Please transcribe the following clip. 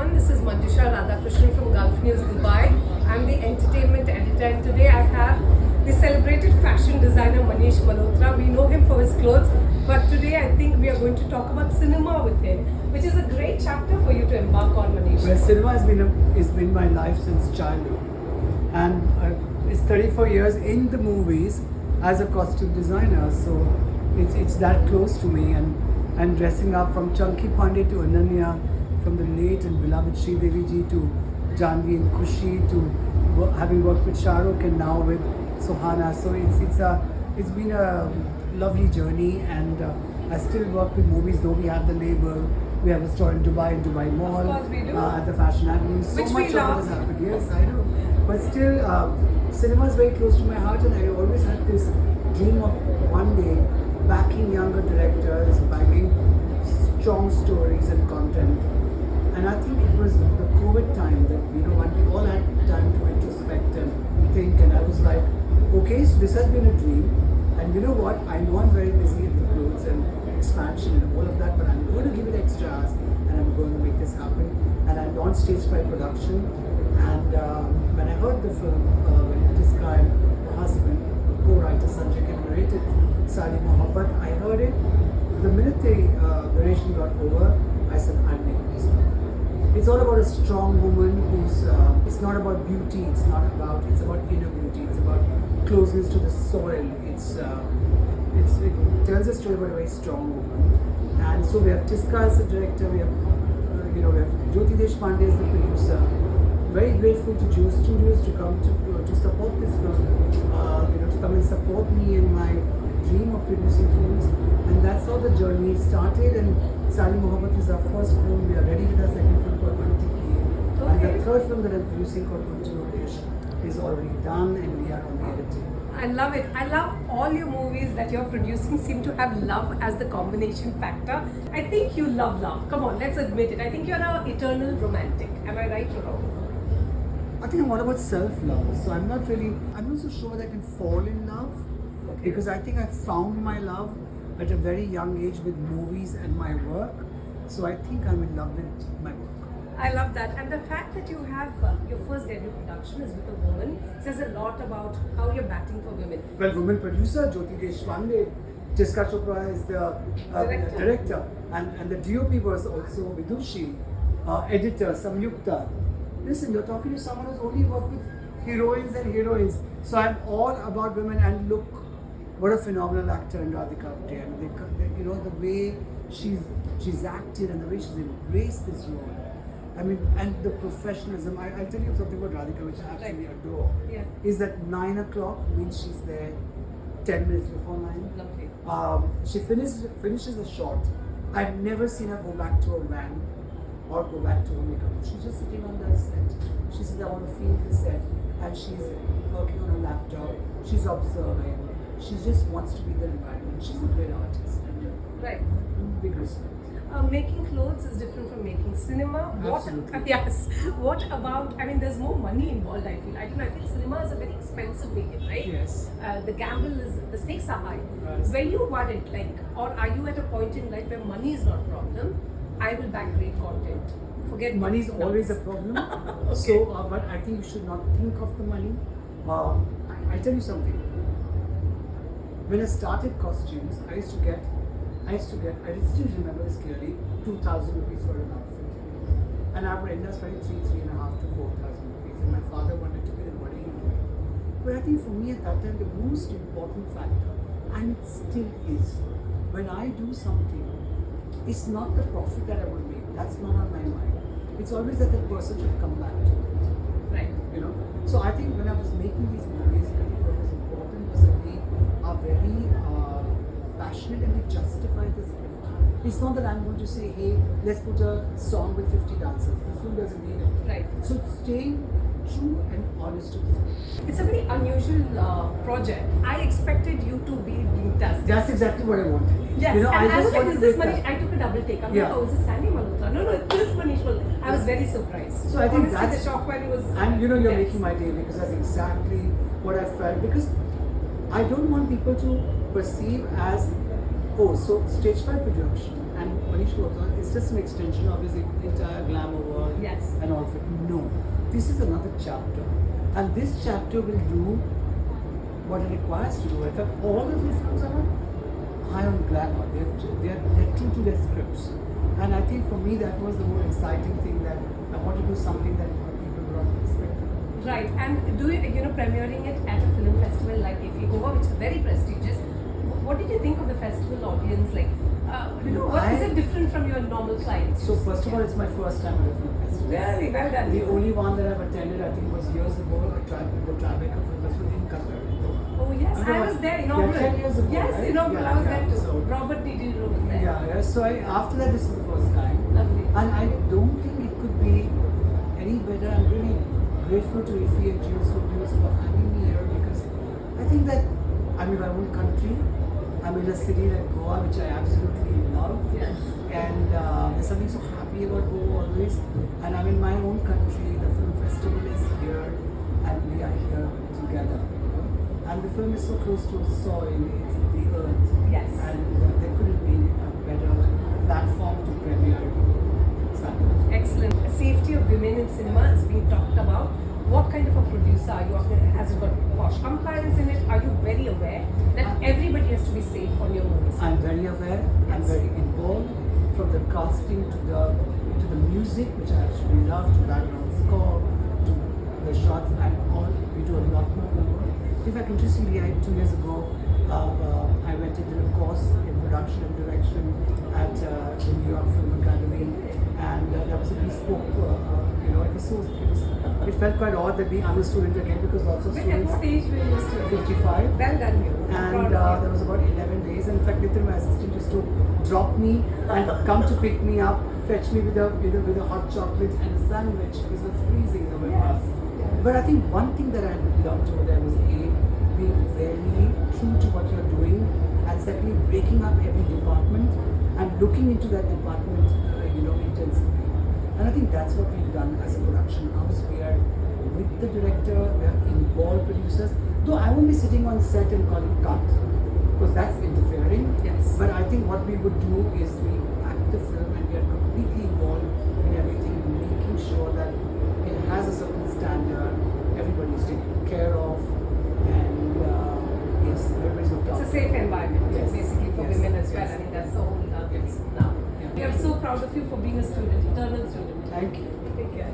everyone. This is Manjusha Radhakrishnan from Gulf News Dubai. I'm the entertainment editor, and today I have the celebrated fashion designer Manish Malhotra. We know him for his clothes, but today I think we are going to talk about cinema with him, which is a great chapter for you to embark on, Manish. Well, cinema has been my life since childhood, and it's 34 years in the movies as a costume designer. So it's that close to me, and dressing up from Chunky Pandey to Ananya, from the late and beloved Sridevi ji to Janvi and Kushi to having worked with Shah Rukh and now with Sohana. So it's been a lovely journey, and I still work with movies, though we have the label. We have a store in Dubai Mall, of course we do. At the Fashion Avenue. So Which much we of love. it has happened. Yes, I know. But still, cinema is very close to my heart, and I always had this dream of one day backing younger directors, backing strong stories and content. And I think it was the COVID time that, when we all had time to introspect and think, and I was like, okay, so this has been a dream, and you know what, I know I'm very busy in the clothes and expansion and all of that, but I'm going to give it extra hours, and I'm going to make this happen. And I launched Stage 5 production, and when I heard the film, when this guy, the husband, the co-writer Sanjay narrated Saali Mohabbat, I heard it. The minute the narration got over, I said, I'm making this film. It's all about a strong woman who's, it's not about beauty, it's about inner beauty, it's about closeness to the soil. It tells a story about a very strong woman. And so we have Tiska as the director, we have Jyoti Deshpande as the producer. Very grateful to Jio Studios to come to support this film, to come and support me in my dream of producing films. And that's how the journey started. And Saali Mohabbat is our first film. We are ready with our second film called Mantiki. Okay. And the third film that I'm producing called Untunodesh is already done, and we are on the editing. I love it. I love all your movies that you're producing seem to have love as the combination factor. I think you love love. Come on, let's admit it. I think you're an eternal romantic. Am I right or wrong? I think I'm all about self-love. So I'm not so sure that I can fall in love. Okay. Because I think I found my love at a very young age with movies and my work. So I think I'm in love with my work. I love that. And the fact that you have your first debut production is with a woman says a lot about how you're batting for women. Well, woman producer Jyoti Deshpande, Tiska Chopra is the director. And the DOP was also Vidushi, editor Samyukta. Listen, you're talking to someone who's only worked with heroines and heroines. So I'm all about women, and look, what a phenomenal actor in Radhika Apte. I mean, the way she's acted and the way she's embraced this role. I mean, and the professionalism. I'll tell you something about Radhika, which I absolutely adore. Yeah. Is that 9 o'clock means she's there 10 minutes before 9. Lovely. She finishes a shot. I've never seen her go back to her van or go back to her makeup. She's just sitting on that set. She says, I want to feel the set. And she's working on her laptop. She's observing. She just wants to be in the environment. She's a great artist. Right. Big respect. Making clothes is different from making cinema. Absolutely. Yes. What about, I mean, there's more money involved, I feel. I feel cinema is a very expensive medium, right? Yes. The gamble is, the stakes are high. Right. Were you worried, or are you at a point in life where money is not a problem? I will back great content. Forget Money is numbers. always a problem. Okay. So, but I think you should not think of the money. I tell you something. When I started costumes, I still remember this clearly, 2,000 rupees for an outfit. And I would end up spending 3,500 to 4,000 rupees. And my father wanted to be, then what are you doing? But I think for me at that time, the most important factor, and it still is, when I do something, it's not the profit that I would make. That's not on my mind. It's always that the person should come back to it. Right. So I think when I was making these movies, I think what was important was that we are very passionate and we justify the script. It's not that I'm going to say, hey, let's put a song with 50 dancers. The film doesn't need it. Right. So staying true and honest to the script. It's a very unusual project. I expected you to be fantastic. That's exactly what I wanted. Yes, and I was like, wanted is this to make Manish? that. I took a double take. I'm Yeah. like, oh, is it Saali Malhotra? No, it's this Manish Malhotra. I was very surprised. So I think honestly, that's- the shock value was. And you're intense. making my day, because that's exactly what I felt. Because I don't want people to perceive as Oh, so Stage 5 production and Manish Malhotra is just an extension of his entire glamour world Yes. and all of it. No, this is another chapter, and this chapter will do what it requires to do. In fact, all of these films are not high on glamour. They're true to their scripts, and I think for me that was the more exciting thing, that I want to do something that people were not expecting. Right, and do you know, premiering it at a film festival like IFFI Goa, which is very prestigious. What did you think of the festival audience? Like, what is it different from your normal clients? So first of all, it's my first time at a film festival. Very well done. The only one that I've attended, I think, was years ago, the Tribeca Film Festival in Qatar. Oh yes, I was there inaugural. Yeah, 10 years ago, yes, right? inaugural. Yeah, I was yeah. there too. So- Robert D. was there. Yeah. So after that, this is the first time. Lovely. And I don't think it could be any better. I'm really grateful to IFFI and Geo Studios for having me here, because I think that I'm in my own country. I'm in a city like Goa, which I absolutely love. Yes. And there's something so happy about Goa always. And I'm in my own country. The film festival is here, and we are here together. You know? And the film is so close to soil, it's the earth. Yes. And there couldn't be a better platform to premiere. Saali. Excellent. Safety of women in cinema is being talked about. What kind of a producer are you? Has it got posh umpires in it? Are you very aware that everybody has to be safe on your movies? I'm very aware. I'm very involved, from the casting to the music, which I absolutely love, to background score, to the shots, and all. We do a lot more than that. In fact, interestingly, 2 years ago, I went to do a course in production and direction at the New York Film Academy, and that was a bespoke. It felt quite odd that I'm a student again, because lots of At students. what age were you still? 55. Well done, you. And there was about 11 days. In fact, Nitin, my assistant, used to drop me and come to pick me up, fetch me with a hot chocolate and a sandwich, because it was freezing over Yes. But I think one thing that I loved over there was being very true to what you're doing, and secondly, breaking up every department and looking into that department, intensively. And I think that's what we've done as a production house. We are with the director, we are involved producers. Though I won't be sitting on set and calling cut, because that's interfering. Yes. But I think what we would do is we act the film, and we are completely involved in everything, making sure that it has a certain standard, everybody's taken care of, and yes, everybody's looked It's after. a safe environment, Yes. basically, for Yes. women as well. Yes. I mean, that's the whole Yes. now. Yeah. We are so proud of you for being a student, eternal student. Thank you. Take care.